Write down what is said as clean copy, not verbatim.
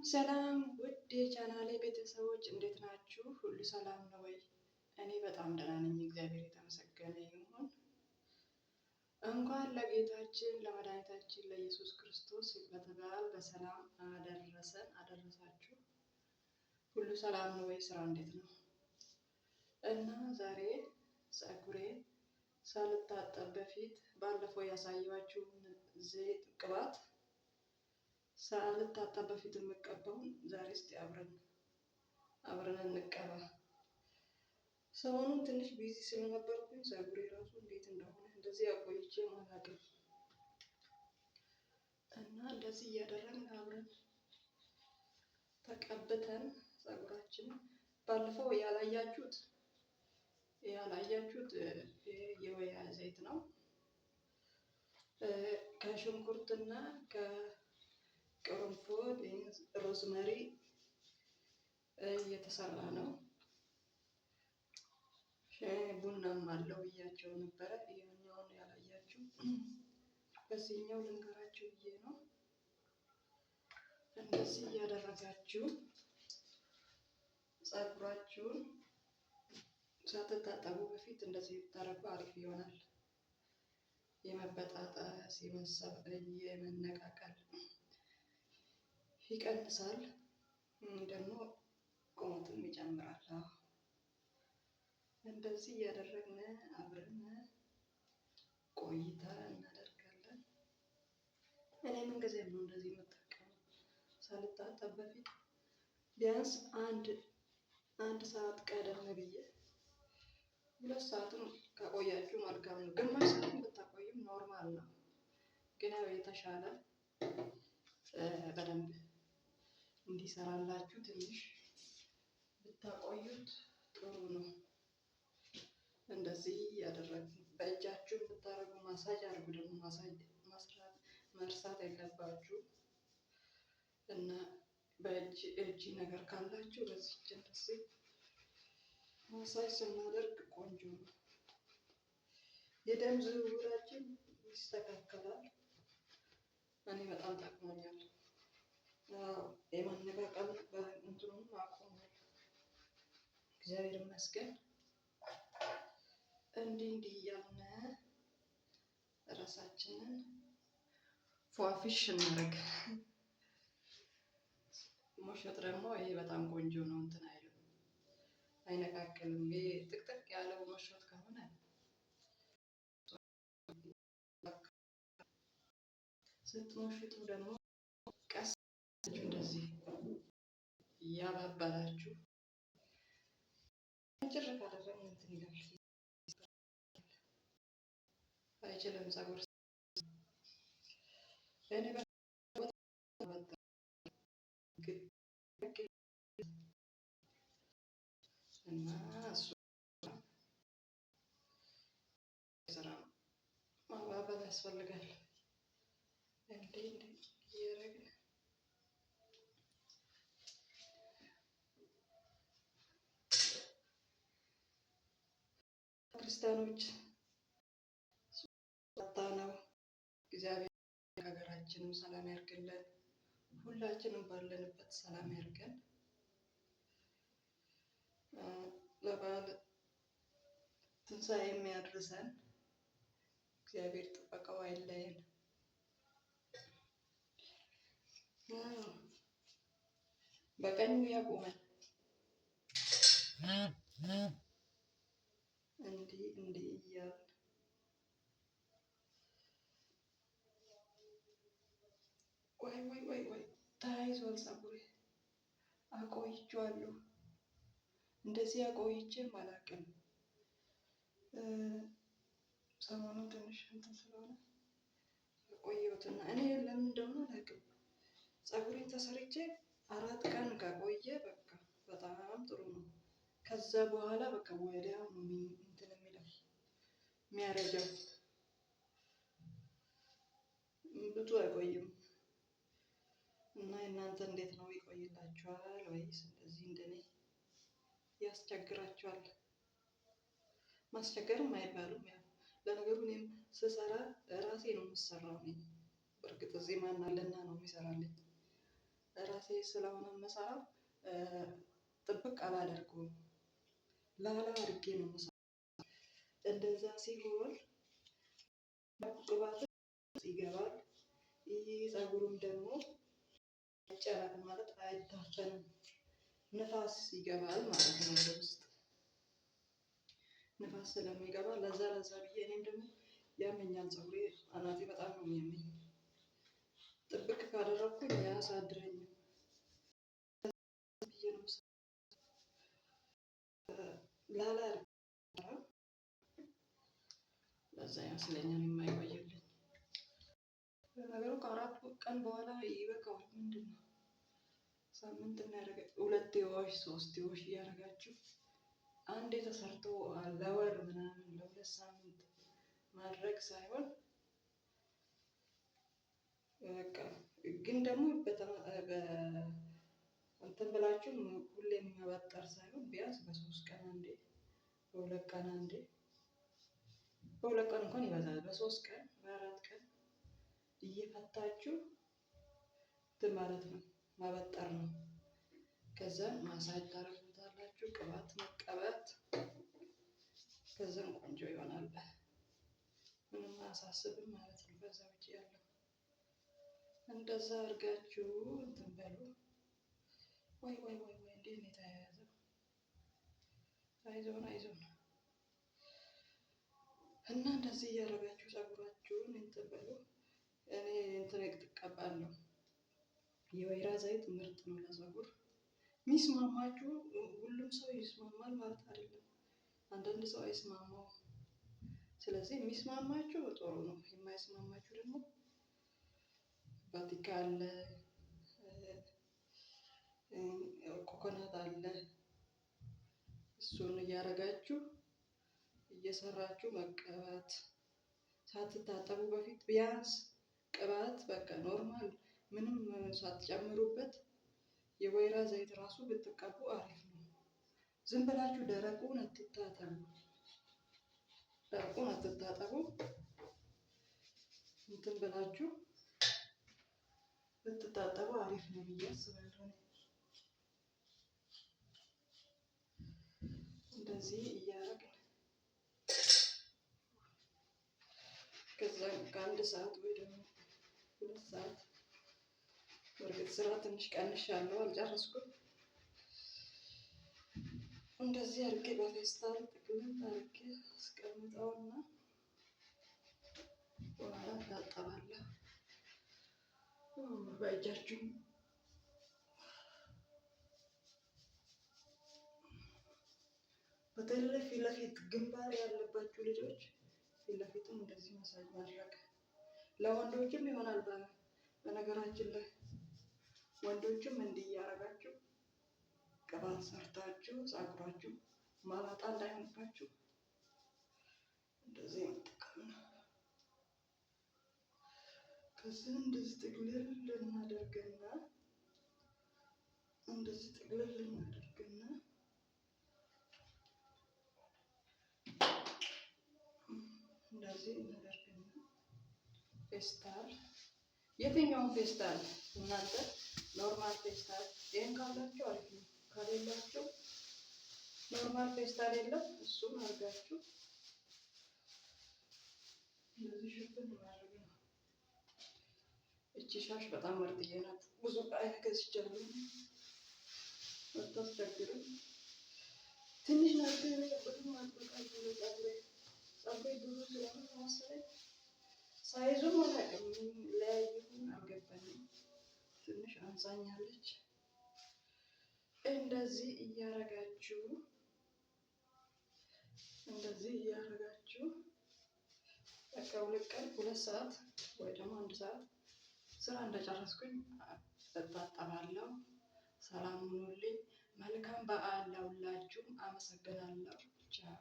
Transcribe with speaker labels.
Speaker 1: ሰላም ውድ የቻናሌ ቤተሰቦች እንዴት ናችሁ? ሁሉ ሰላም ነው ወይ? እኔ በጣም ደህና ነኝ፣ እግዚአብሔር የተመሰገነ ይሁን። እንኳን ለጌታችን ለመድኃኒታችን ለኢየሱስ ክርስቶስ ስቅለተ በዓል በሰላም አደረሰን አደረሳችሁ። ሁሉ ሰላም ነው ወይ? ስራ እንዴት ነው? እና ዛሬ ፀጉሬ ሳልታጠብ በፊት ባለፈው ያሳየኋችሁን ዘይት ቅባት ሳልታጠብ በፊት የምቀባውን ዛሬ እስቲ አብረን እንቀባ። ሰሞኑን ትንሽ ቢዚ ስለነበርኩኝ ፀጉሬ ራሱ እንዴት እንደሆነ እንደዚህ አቆይቼ አላውቅም እና እንደዚህ እያደረግን አብረን ተቀብተን ፀጉራችንን ባለፈው ያላያችሁት የወይራ ዘይት ነው ከሽንኩርትና ቅርንፉድ ሮዝመሪ እየተሰራ ነው። ቡናም አለው ብያቸው ነበረ። ይሄኛውን ያላያችሁ በዚህኛው ልንገራችሁ ብዬ ነው። እንደዚህ እያደረጋችሁ ፀጉራችሁን ሳትታጠቡ በፊት እንደዚህ ብታረጉ አሪፍ ይሆናል። የመበጣጠስ የመነቃቀል ይቀንሳል፣ ደግሞ ቁመትም ይጨምራል። እንደዚህ እያደረግን አብረን ቆይታ እናደርጋለን። እኔ ምን ጊዜም ነው እንደዚህ የምጠቀመው ሳልታጠብ በፊት ቢያንስ አንድ ሰዓት ቀደም ብዬ 2 ሰዓትም ከቆያችሁ መልካም ነው። ግማሽ ሰዓት ብታቆዩም ኖርማል ነው፣ ግን ያው የተሻለ በደንብ እንዲሰራላችሁ ትንሽ ብታቆዩት ጥሩ ነው። እንደዚህ ያደረግን በእጃችሁ ብታረጉ ማሳጅ አድርጉ። ደግሞ ማሳጅ መርሳት የለባችሁ እና በእጅ ነገር ካላችሁ በዚች እንደዚህ ማሳጅ ስናደርግ ቆንጆ ነው። የደም ዝውውራችን ይስተካከላል። እኔ በጣም ጠቅሞኛል። የማነቃቀል እንትኑን አቆሟል። እግዚአብሔር ይመስገን። እንዲህ እያልን ራሳችንን ፏፊሽ እናደርግ። ሞሸጥ ደግሞ ይሄ በጣም ቆንጆ ነው። እንትን አይልም፣ አይነቃቅልም። ይሄ ጥቅጥቅ ያለው ሞሸጥ ከሆነ ስትሞሽጡ ደግሞ ቀስ እንደዚህ እያባባላችሁ ጭር ካደረግን እንትን ይላል፣ አይችልም ፀጉር እና እሱ ስራ ማባበል ያስፈልጋል። እንዴ እያደረግን ክርስቲያኖች ነው። እግዚአብሔር ሀገራችንም ሰላም ያርግልን። ሁላችንም ባለንበት ሰላም ያርገን። ለበዓል ትንሣኤ የሚያድርሰን እግዚአብሔር ጥበቃው አይለየን። በቀኙ ያቁመን። እንዲህ እያልን ወይ ተያይዟል። ፀጉሬ አቆይቼዋለሁ። እንደዚህ አቆይቼም አላውቅም። ሰሞኑን ትንሽ እንትን ስለሆነ የቆየሁትና እኔ ለምን እንደሆነ አላውቅም። ፀጉሬን ተሰርቼ 4 ቀን ከቆየ በቃ በጣም ጥሩ ነው። ከዛ በኋላ በቃ ወዲያው ነው እንትን የሚለው የሚያረጀው፣ ብዙ አይቆይም። እና እናንተ እንዴት ነው? ይቆይላችኋል ወይስ እንደዚህ እንደኔ ያስቸግራችኋል? ማስቸገርም አይባልም። ያው ለነገሩ እኔም ስሰራ ራሴ ነው የምሰራው። በእርግጥ እዚህ ማን አለና ነው የሚሰራልኝ። ራሴ ስለሆነ የምሰራው ጥብቅ አላደርገውም፣ ላላ አድርጌ ነው የምሰራው። እንደዛ ሲሆን ቅባት ይገባል። ይህ ፀጉሩም ደግሞ ጨረቅ ማለት አይታፈንም፣ ንፋስ ይገባል ማለት ነው ወደ ውስጥ። ንፋስ ስለሚገባ ለዛ ብዬ እኔም ደግሞ ያመኛል ፀጉሬ፣ አናቴ በጣም ነው የሚያመኝ። ጥብቅ ካደረኩኝ አያሳድረኝም። ላላ ለዛ ይመስለኛል የማይቆይልኝ። ነገሩ ከአራት ቀን በኋላ ይበቃዋል። ምንድን ነው ሳምንት እናደርገ 2 ወር 3 ወር እያደረጋችሁ አንዴ ተሰርቶ ለወር ምናምን ለ2 ሳምንት ማድረግ ሳይሆን በቃ ግን ደግሞ እንትን ብላችሁ ሁሌም መበጠር ሳይሆን ቢያንስ በ3 ቀን አንዴ፣ በ2 ቀን አንዴ፣ በ2 ቀን እንኳን ይበዛል፣ በ3 ቀን በ4 ቀን እየፈታችሁ እንትን ማለት ነው፣ ማበጠር ነው። ከዛ ማሳጅ ታደርጉታላችሁ፣ ቅባት መቀባት፣ ከዛም ቆንጆ ይሆናል። ምንም አያሳስብም ማለት ነው። ከዛ ውጭ ያለው እንደዛ አድርጋችሁ እንትን በሉ። ወይ እንዴት ነው የተያያዘው? አይዞን እና እንደዚህ እያደረጋችሁ ፀጉራችሁን እንትን በሉ። እኔ እንትን እቀባለሁ፣ የወይራ ዘይት ምርጥ ነው ለፀጉር። የሚስማማችሁ ሁሉም ሰው ይስማማል ማለት አይደለም። አንዳንድ ሰው አይስማማውም። ስለዚህ የሚስማማችሁ ጥሩ ነው፣ የማይስማማችሁ ደግሞ ቫቲካ አለ፣ ኮኮናት አለ። እሱን እያደረጋችሁ እየሰራችሁ መቀባት፣ ሳትታጠቡ በፊት ቢያንስ ቅባት በቃ ኖርማል ምንም ሳትጨምሩበት የወይራ ዘይት ራሱ ብትቀቡ አሪፍ ነው። ዝም ብላችሁ ደረቁን አትታጠቡ። እንትን ብላችሁ ብትታጠቡ አሪፍ ነው ብዬ አስባለሁ። እንደዚህ እያደረግን ከዛ ከ1 ሰዓት ወይ ደግሞ 2 ሰዓት፣ በእርግጥ ስራ ትንሽ ቀንሻለሁ፣ አልጨረስኩም። እንደዚህ አድርጌ በፌስታል ጥቅልል አድርጌ አስቀምጠውና በኋላ ታጠባለሁ በእጃችሁ። በተለይ ፊት ለፊት ግንባር ያለባችሁ ልጆች ፊት ለፊቱን እንደዚህ ማሳጅ ማድረግ ለወንዶችም ይሆናል። በነገራችን ላይ ወንዶችም እንዲህ እያደረጋችሁ ቅባት ሰርታችሁ ፀጉራችሁ ማላጣ እንዳይሆንባችሁ እንደዚህ መጠቀም ነው። ከዚህ እንደዚህ ጥቅልል እናደርግና እንደዚህ እናደርግና ፌስታል፣ የትኛውን ፌስታል እናንተ ኖርማል ፌስታል፣ ይሄን ካላችሁ አሪፍ ነው። ከሌላችሁ ኖርማል ፌስታል የለም፣ እሱን አድርጋችሁ እንደዚህ ሽፍን ማድረግ ነው። እቺ ሻሽ በጣም ምርጥዬ ናት። ብዙ አይነት ገዝቻለሁ፣ አታስቸግርም። ትንሽ ናት፣ ብዙም አትበቃኝም። ፀጉሬ ብዙ ስለሆነ መሰለኝ ሳይዙም አላውቅም፣ ለያዩትን አልገባኝም። ትንሽ አንሳኛለች። እንደዚህ እያረጋችሁ በቃ 2 ቀን 2 ሰዓት ወይ ደግሞ 1 ሰዓት ስራ እንደጨረስኩኝ እታጠባለሁ። ሰላም ሁኑልኝ። መልካም በዓል ለሁላችሁም። አመሰግናለሁ። ቻው